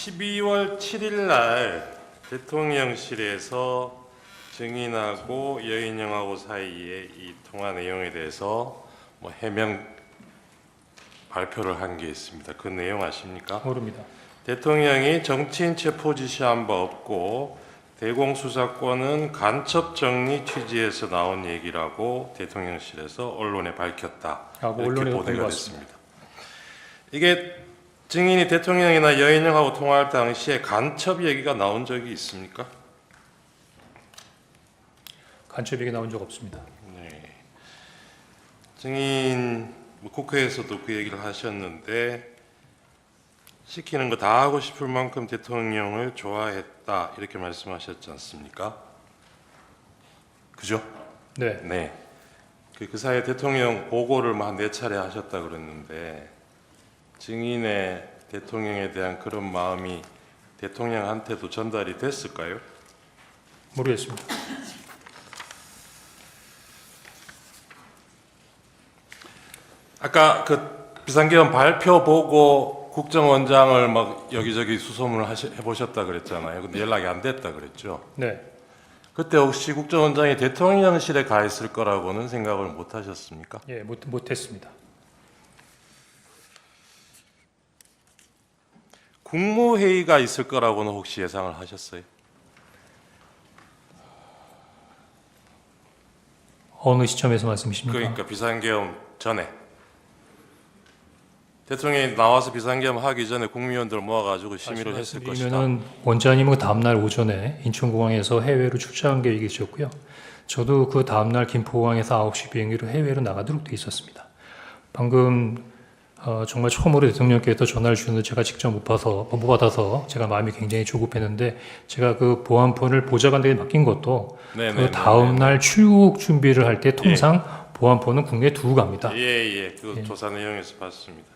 12월 7일 날 대통령실에서 증인하고 여인영하고 사이의 이 통화 내용에 대해서 해명 발표를 한 게 있습니다. 그 내용 아십니까? 모릅니다. 대통령이 정치인 체포 지시한 바 없고 대공수사권은 간첩 정리 취지에서 나온 얘기라고 대통령실에서 언론에 밝혔다. 이렇게 언론에도 보도가 봤습니다. 됐습니다. 이게 증인이 대통령이나 여인영하고 통화할 당시에 간첩 얘기가 나온 적이 있습니까? 간첩 얘기 나온 적 없습니다. 네. 증인 국회에서도 그 얘기를 하셨는데 시키는 거 다 하고 싶을 만큼 대통령을 좋아했다 이렇게 말씀하셨지 않습니까? 그죠? 네. 네. 그 사이에 대통령 보고를 한 4차례 하셨다 그랬는데 증인의 대통령에 대한 그런 마음이 대통령한테도 전달이 됐을까요? 모르겠습니다. 아까 그 비상계엄 발표 보고 국정원장을 막 여기저기 수소문을 해보셨다 그랬잖아요. 근데 연락이 안 됐다 그랬죠. 네. 그때 혹시 국정원장이 대통령실에 가 있을 거라고는 생각을 못 하셨습니까? 예, 못했습니다. 국무회의가 있을 거라고는 혹시 예상을 하셨어요? 어느 시점에서 말씀이십니까? 그러니까 비상계엄 전에 대통령이 나와서 비상계엄 하기 전에 국무위원들 모아가지고 심의를 했을 것이다. 말씀드리면은 원장님은 다음 날 오전에 인천공항에서 해외로 출장 계획이 있었고요. 저도 그 다음 날 김포공항에서 9시 비행기로 해외로 나가도록 돼 있었습니다. 방금 정말 처음으로 대통령께서 전화를 주는데 제가 직접 못 받아서 제가 마음이 굉장히 조급했는데 제가 그 보안폰을 보좌관들에게 맡긴 것도 그 다음 날 출국 준비를 할 때 통상 보안폰은 국내에 두고 갑니다. 예. 그 조사 내용에서 봤습니다.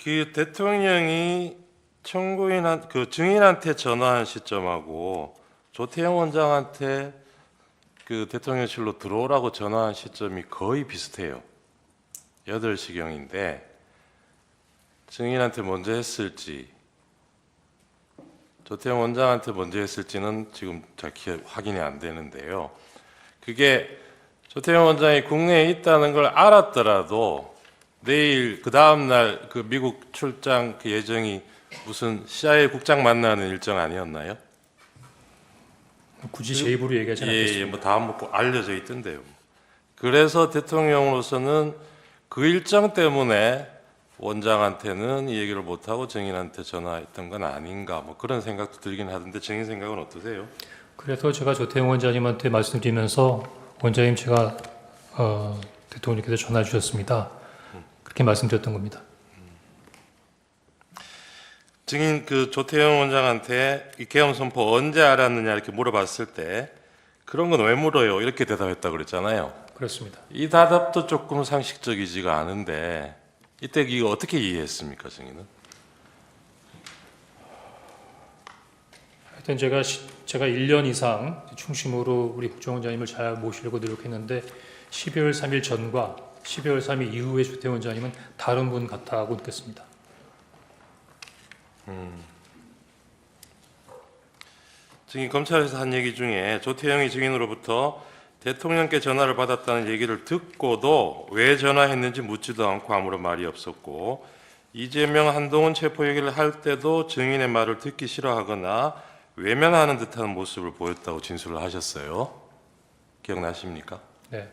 그 대통령이 청구인한 그 증인한테 전화한 시점하고 조태영 원장한테 그 대통령실로 들어오라고 전화한 시점이 거의 비슷해요. 8시경인데 증인한테 먼저 했을지 조태영 원장한테 먼저 했을지는 지금 정확히 확인이 안 되는데요. 그게 조태영 원장이 국내에 있다는 걸 알았더라도 내일 그 다음 날 그 미국 출장 그 예정이 무슨 CIA 국장 만나는 일정 아니었나요? 굳이 제 입으로 얘기하지 않겠습니다. 뭐 다음 알려져 있던데요. 그래서 대통령으로서는 그 일정 때문에 원장한테는 이 얘기를 못 하고 증인한테 전화했던 건 아닌가 뭐 그런 생각도 들긴 하던데 증인 생각은 어떠세요? 그래서 제가 조태영 원장님한테 말씀드리면서 원장님 제가 대통령께서 전화 주셨습니다. 그렇게 말씀드렸던 겁니다. 증인 그 조태영 원장한테 이 계엄 선포 언제 알았느냐 이렇게 물어봤을 때 그런 건 왜 물어요? 이렇게 대답했다 그랬잖아요. 그렇습니다. 이 대답도 조금 상식적이지가 않은데 이때 이거 어떻게 이해했습니까, 증인은? 하여튼 제가 1년 이상 충심으로 우리 국정원장님을 잘 모시려고 노력했는데 12월 3일 전과 12월 3일 이후에 조태영 원장님은 다른 분 같다고 느꼈습니다. 증인 검찰에서 한 얘기 중에 조태영이 증인으로부터 대통령께 전화를 받았다는 얘기를 듣고도 왜 전화했는지 묻지도 않고 아무런 말이 없었고 이재명 한동훈 체포 얘기를 할 때도 증인의 말을 듣기 싫어하거나 외면하는 듯한 모습을 보였다고 진술을 하셨어요. 기억나십니까? 네.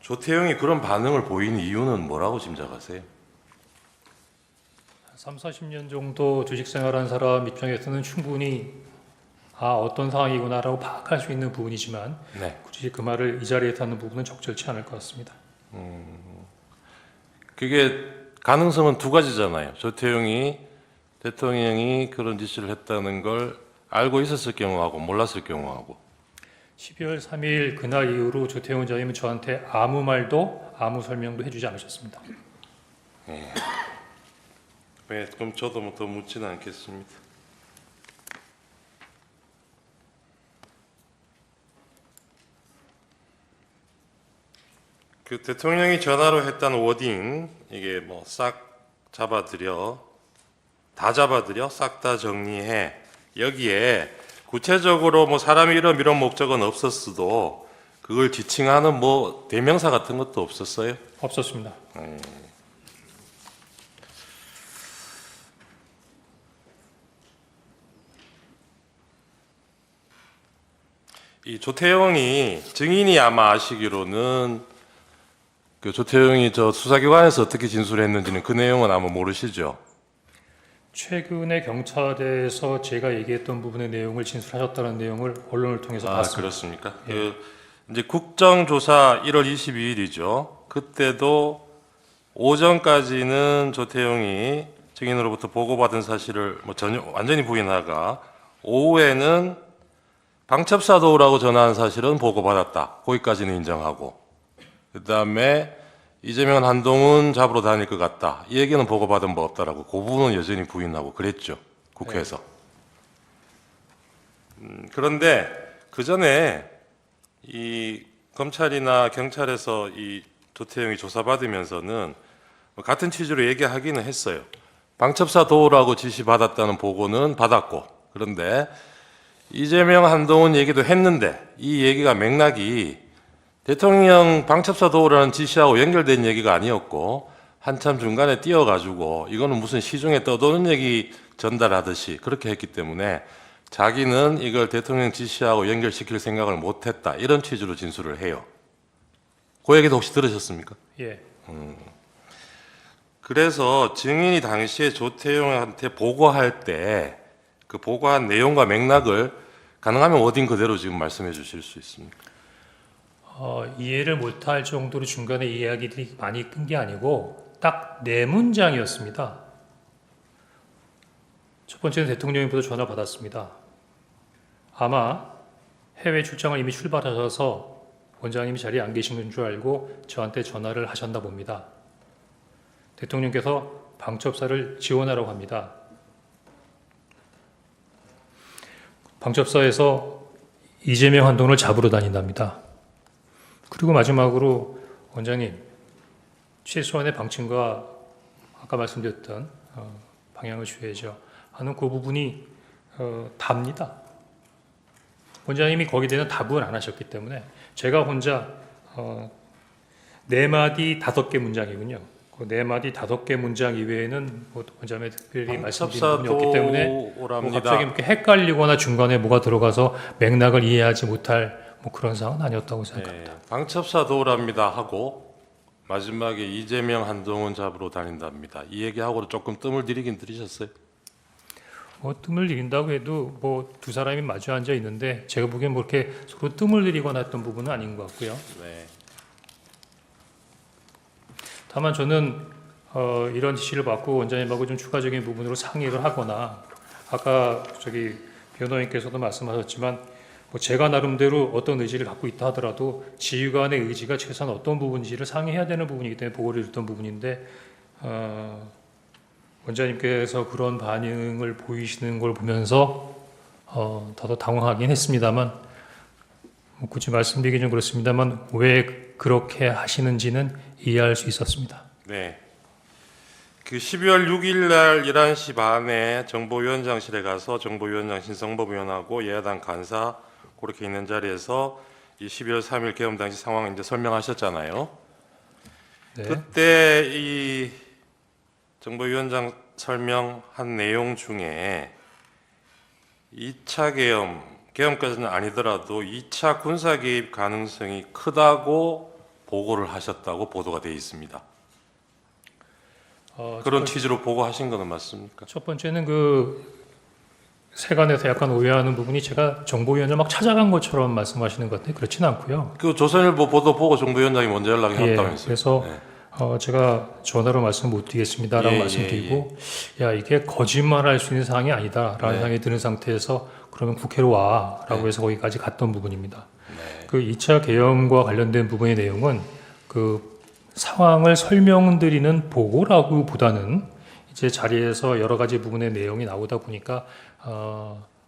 조태영이 그런 반응을 보이는 이유는 뭐라고 짐작하세요? 3, 40년 정도 주식 생활한 사람 입장에서는 충분히 어떤 상황이구나라고 파악할 수 있는 부분이지만 네. 굳이 그 말을 이 자리에서 하는 부분은 적절치 않을 것 같습니다. 그게 가능성은 두 가지잖아요. 조태영이 대통령이 그런 지시를 했다는 걸 알고 있었을 경우하고 몰랐을 경우하고 12월 3일 그날 이후로 조태영 원장님은 저한테 아무 말도 아무 설명도 해주지 않으셨습니다. 네, 그럼 저도 뭐 더 묻지는 않겠습니다. 그 대통령이 전화로 했다는 워딩 이게 뭐 싹 잡아드려 다 잡아들여 싹 다 정리해. 여기에 구체적으로 뭐 사람이 이런 목적은 없었어도 그걸 지칭하는 뭐 대명사 같은 것도 없었어요? 없었습니다. 이 조태용이 증인이 아마 아시기로는 그 조태용이 저 수사기관에서 어떻게 진술했는지는 그 내용은 아마 모르시죠? 최근에 경찰에서 제가 얘기했던 부분의 내용을 진술하셨다는 내용을 언론을 통해서 봤습니다. 그렇습니까? 그 이제 국정조사 1월 22일이죠. 그때도 오전까지는 조태용이 증인으로부터 보고받은 사실을 뭐 전혀 완전히 부인하가 오후에는 방첩사 도우라고 전화한 사실은 보고받았다. 거기까지는 인정하고 그다음에 이재명 한동훈 잡으러 다닐 것 같다. 이 얘기는 보고받은 바 없다라고 그 부분은 여전히 부인하고 그랬죠. 국회에서. 그런데 그 전에 이 검찰이나 경찰에서 이 조태용이 조사받으면서는 같은 취지로 얘기하기는 했어요. 방첩사 도우라고 지시받았다는 보고는 받았고 그런데 이재명 한동훈 얘기도 했는데 이 얘기가 맥락이 대통령 방첩사 도우라는 지시하고 연결된 얘기가 아니었고 한참 중간에 띄어가지고 이거는 무슨 시중에 떠도는 얘기 전달하듯이 그렇게 했기 때문에 자기는 이걸 대통령 지시하고 연결시킬 생각을 못했다 이런 취지로 진술을 해요. 그 얘기도 혹시 들으셨습니까? 예. 그래서 증인이 당시에 조태용한테 보고할 때 그 보고한 내용과 맥락을 가능하면 워딩 그대로 지금 말씀해 주실 수 있습니까? 이해를 못할 정도로 중간에 이야기들이 많이 끈 게 아니고 딱 네 문장이었습니다. 첫 번째는 대통령님부터 전화 받았습니다. 아마 해외 출장을 이미 출발하셔서 원장님이 자리에 안 계신 줄 알고 저한테 전화를 하셨나 봅니다. 대통령께서 방첩사를 지원하라고 합니다. 방첩사에서 이재명 한동훈을 잡으러 다닌답니다. 그리고 마지막으로 원장님 최소한의 방침과 아까 말씀드렸던 방향을 주셔야죠 하는 그 부분이 답니다. 원장님이 거기에 대한 답을 안 하셨기 때문에 제가 혼자 4마디 5개 문장이군요. 그 4마디 5개 문장 이외에는 뭐 원장님이 특별히 말씀드린 부분이 없기 때문에 뭐 갑자기 이렇게 헷갈리거나 중간에 뭐가 들어가서 맥락을 이해하지 못할 뭐 그런 상황은 아니었다고 생각합니다. 네, 방첩사 도우랍니다 하고 마지막에 이재명 한동훈 잡으러 다닌답니다. 이 얘기하고도 조금 뜸을 들이긴 들이셨어요? 뭐 뜸을 들인다고 해도 뭐 두 사람이 마주 앉아 있는데 제가 보기엔 뭐 이렇게 서로 뜸을 들이거나 했던 부분은 아닌 것 같고요. 네. 다만 저는 이런 지시를 받고 원장님하고 좀 추가적인 부분으로 상의를 하거나 아까 저기 변호인께서도 말씀하셨지만 뭐 제가 나름대로 어떤 의지를 갖고 있다 하더라도 지휘관의 의지가 최소한 어떤 부분인지를 상의해야 되는 부분이기 때문에 보고를 줬던 부분인데 원장님께서 그런 반응을 보이시는 걸 보면서 더더 당황하긴 했습니다만 뭐 굳이 말씀드리기 좀 그렇습니다만 왜 그렇게 하시는지는 이해할 수 있었습니다. 네. 그 12월 6일 날 11시 반에 정보위원장실에 가서 정보위원장 신성범 의원하고 여야당 간사 그렇게 있는 자리에서 이 12월 3일 계엄 당시 상황 이제 설명하셨잖아요. 네. 그때 이 정보위원장 설명한 내용 중에 2차 계엄까지는 아니더라도 2차 군사 개입 가능성이 크다고 보고를 하셨다고 보도가 되어 있습니다. 그런 취지로 보고하신 거는 맞습니까? 첫 번째는 그 세간에서 약간 오해하는 부분이 제가 정보위원장 막 찾아간 것처럼 말씀하시는 것 같은데 그렇지는 않고요. 그 조선일보 보도 보고 정보위원장이 먼저 연락이 왔다면서요? 그래서 네. 제가 전화로 말씀 못 드리겠습니다라고 말씀드리고 야 이게 거짓말할 수 있는 사항이 아니다라는 생각이 드는 상태에서 그러면 국회로 와라고 해서 거기까지 갔던 부분입니다. 그 2차 계엄과 관련된 부분의 내용은 그 상황을 설명드리는 보고라고 보다는 이제 자리에서 여러 가지 부분의 내용이 나오다 보니까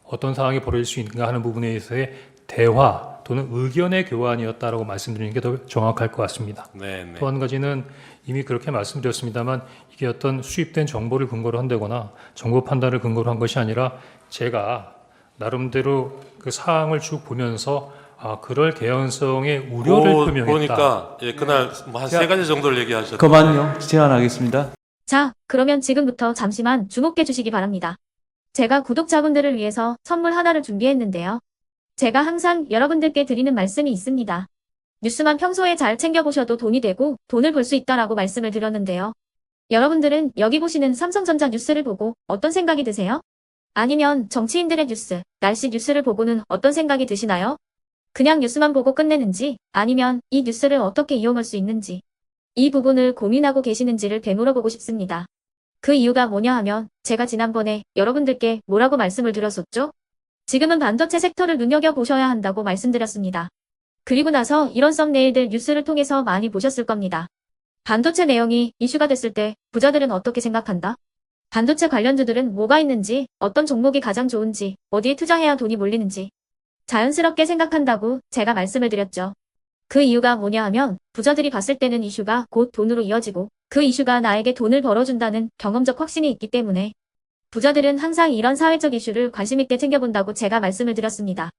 어떤 상황이 벌어질 수 있는가 하는 부분에 대해서의 대화 또는 의견의 교환이었다라고 말씀드리는 게 더 정확할 것 같습니다. 네. 또 한 가지는 이미 그렇게 말씀드렸습니다만 이게 어떤 수입된 정보를 근거로 한다거나 정보 판단을 근거로 한 것이 아니라 제가 나름대로 그 사항을 쭉 보면서 그럴 개연성의 우려를 표명했다. 보니까 그날 뭐 한 세 가지 정도를 얘기하셨죠. 그만요. 제안하겠습니다. 자, 그러면 지금부터 잠시만 주목해 주시기 바랍니다. 제가 구독자분들을 위해서 선물 하나를 준비했는데요. 제가 항상 여러분들께 드리는 말씀이 있습니다. 뉴스만 평소에 잘 챙겨보셔도 돈이 되고 돈을 벌 수 있다라고 말씀을 드렸는데요. 여러분들은 여기 보시는 삼성전자 뉴스를 보고 어떤 생각이 드세요? 아니면 정치인들의 뉴스, 날씨 뉴스를 보고는 어떤 생각이 드시나요? 그냥 뉴스만 보고 끝내는지 아니면 이 뉴스를 어떻게 이용할 수 있는지 이 부분을 고민하고 계시는지를 되물어보고 싶습니다. 그 이유가 뭐냐 하면 제가 지난번에 여러분들께 뭐라고 말씀을 드렸었죠? 지금은 반도체 섹터를 눈여겨보셔야 한다고 말씀드렸습니다. 그리고 나서 이런 썸네일들 뉴스를 통해서 많이 보셨을 겁니다. 반도체 내용이 이슈가 됐을 때 부자들은 어떻게 생각한다? 반도체 관련주들은 뭐가 있는지, 어떤 종목이 가장 좋은지, 어디에 투자해야 돈이 몰리는지 자연스럽게 생각한다고 제가 말씀을 드렸죠. 그 이유가 뭐냐 하면 부자들이 봤을 때는 이슈가 곧 돈으로 이어지고 그 이슈가 나에게 돈을 벌어준다는 경험적 확신이 있기 때문에 부자들은 항상 이런 사회적 이슈를 관심 있게 챙겨본다고 제가 말씀을 드렸습니다.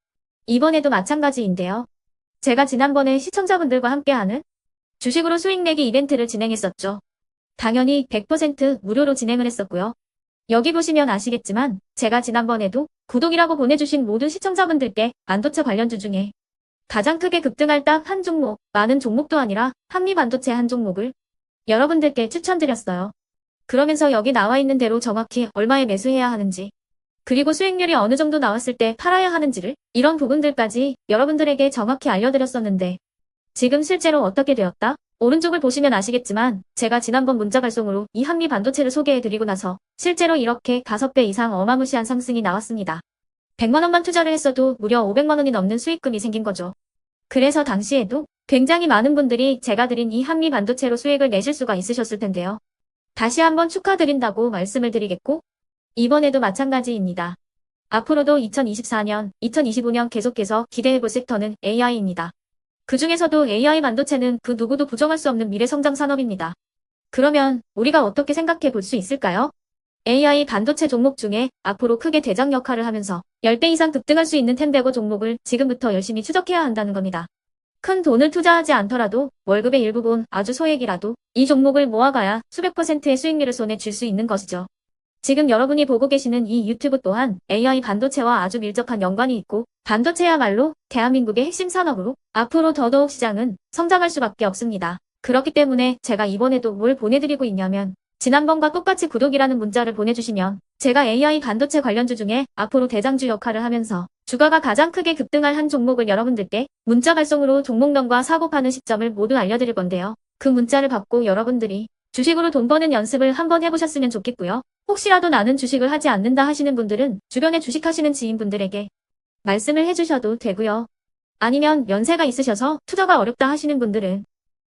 이번에도 마찬가지인데요. 제가 지난번에 시청자분들과 함께하는 주식으로 수익 내기 이벤트를 진행했었죠. 당연히 100% 무료로 진행을 했었고요. 여기 보시면 아시겠지만 제가 지난번에도 구독이라고 보내주신 모든 시청자분들께 반도체 관련주 중에 가장 크게 급등할 딱 한 종목, 많은 종목도 아니라 한미반도체 한 종목을 여러분들께 추천드렸어요. 그러면서 여기 나와 있는 대로 정확히 얼마에 매수해야 하는지, 그리고 수익률이 어느 정도 나왔을 때 팔아야 하는지를 이런 부분들까지 여러분들에게 정확히 알려드렸었는데 지금 실제로 어떻게 되었다? 오른쪽을 보시면 아시겠지만 제가 지난번 문자 발송으로 이 한미반도체를 소개해드리고 나서 실제로 이렇게 5배 이상 어마무시한 상승이 나왔습니다. 100만 원만 투자를 했어도 무려 500만 원이 넘는 수익금이 생긴 거죠. 그래서 당시에도 굉장히 많은 분들이 제가 드린 이 한미반도체로 수익을 내실 수가 있으셨을 텐데요. 다시 한번 축하드린다고 말씀을 드리겠고 이번에도 마찬가지입니다. 앞으로도 2024년, 2025년 계속해서 기대해볼 섹터는 AI입니다. 그 중에서도 AI 반도체는 그 누구도 부정할 수 없는 미래성장 산업입니다. 그러면 우리가 어떻게 생각해 볼 수 있을까요? AI 반도체 종목 중에 앞으로 크게 대장 역할을 하면서 10배 이상 급등할 수 있는 텐베고 종목을 지금부터 열심히 추적해야 한다는 겁니다. 큰 돈을 투자하지 않더라도 월급의 일부분 아주 소액이라도 이 종목을 모아가야 수백 %의 수익률을 손에 쥘 수 있는 것이죠. 지금 여러분이 보고 계시는 이 유튜브 또한 AI 반도체와 아주 밀접한 연관이 있고 반도체야말로 대한민국의 핵심 산업으로 앞으로 더더욱 시장은 성장할 수밖에 없습니다. 그렇기 때문에 제가 이번에도 뭘 보내드리고 있냐면 지난번과 똑같이 구독이라는 문자를 보내주시면 제가 AI 반도체 관련주 중에 앞으로 대장주 역할을 하면서 주가가 가장 크게 급등할 한 종목을 여러분들께 문자 발송으로 종목명과 사고 파는 시점을 모두 알려드릴 건데요. 그 문자를 받고 여러분들이 주식으로 돈 버는 연습을 한번 해보셨으면 좋겠고요. 혹시라도 나는 주식을 하지 않는다 하시는 분들은 주변에 주식하시는 지인분들에게 말씀을 해주셔도 되고요. 아니면 연세가 있으셔서 투자가 어렵다 하시는 분들은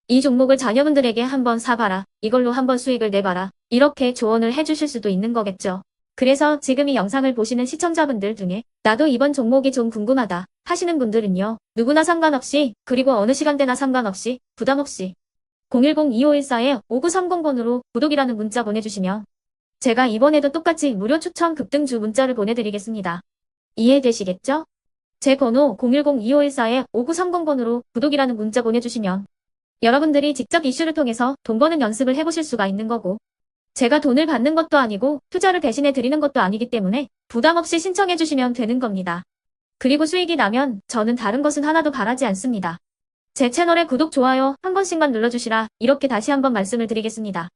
이 종목을 자녀분들에게 한번 사봐라. 이걸로 한번 수익을 내봐라. 이렇게 조언을 해주실 수도 있는 거겠죠. 그래서 지금 이 영상을 보시는 시청자분들 중에 나도 이번 종목이 좀 궁금하다 하시는 분들은요. 누구나 상관없이 그리고 어느 시간대나 상관없이 부담 없이 010-2514-5930번으로 구독이라는 문자 보내주시면 제가 이번에도 똑같이 무료 추천 급등주 문자를 보내드리겠습니다. 이해되시겠죠? 제 번호 010-2514-5930번으로 구독이라는 문자 보내주시면 여러분들이 직접 이슈를 통해서 돈 버는 연습을 해보실 수가 있는 거고 제가 돈을 받는 것도 아니고 투자를 대신해 드리는 것도 아니기 때문에 부담 없이 신청해 주시면 되는 겁니다. 그리고 수익이 나면 저는 다른 것은 하나도 바라지 않습니다. 제 채널에 구독, 좋아요 한 번씩만 눌러주시라 이렇게 다시 한번 말씀을 드리겠습니다.